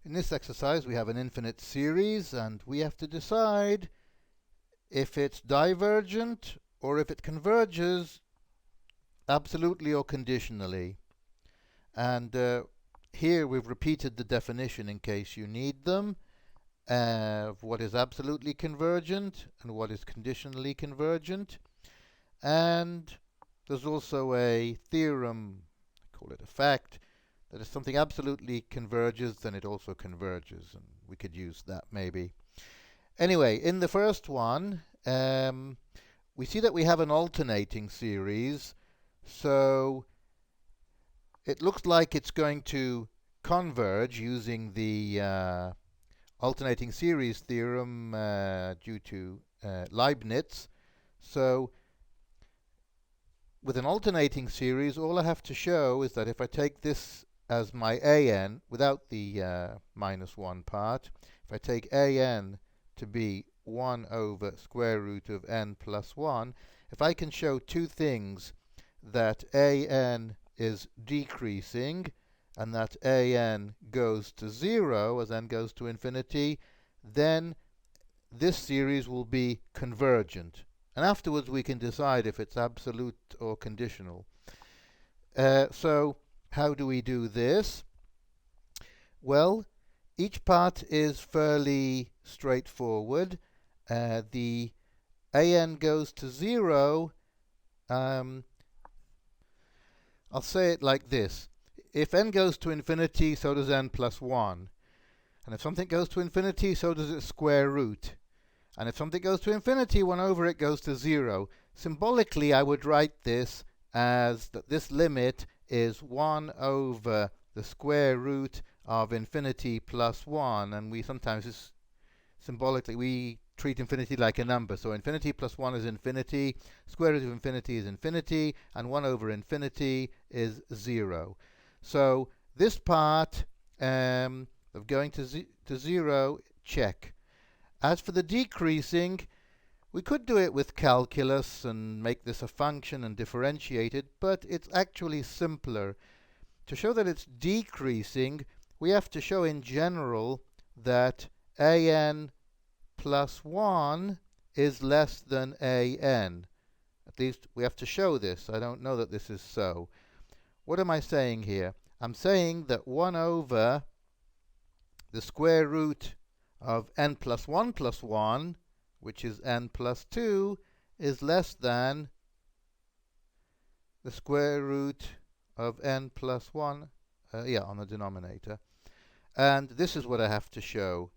In this exercise we have an infinite series and we have to decide if it's divergent or if it converges absolutely or conditionally. And here we've repeated the definition in case you need them of what is absolutely convergent and what is conditionally convergent. And there's also a theorem, call it a fact, that if something absolutely converges, then it also converges, and we could use that maybe. Anyway, in the first one, we see that we have an alternating series, so it looks like it's going to converge using the alternating series theorem due to Leibniz. So with an alternating series, all I have to show is that if I take this as my an without the minus 1 part, if I take an to be 1 over square root of n plus 1, if I can show two things, that an is decreasing and that an goes to 0 as n goes to infinity, then this series will be convergent. And afterwards we can decide if it's absolute or conditional. So how do we do this? Well, each part is fairly straightforward. The an goes to 0. I'll say it like this. If n goes to infinity, so does n plus 1. And if something goes to infinity, so does its square root. And if something goes to infinity, 1 over it goes to 0. Symbolically, I would write this as that this limit is 1 over the square root of infinity plus 1. And we sometimes, symbolically, we treat infinity like a number. So infinity plus 1 is infinity, square root of infinity is infinity, and 1 over infinity is 0. So this part of going to 0, check. As for the decreasing, we could do it with calculus and make this a function and differentiate it, but it's actually simpler. To show that it's decreasing, we have to show in general that an plus 1 is less than an. At least we have to show this. I don't know that this is so. What am I saying here? I'm saying that 1 over the square root of n plus 1, which is n plus 2, is less than the square root of n plus 1, on the denominator. And this is what I have to show.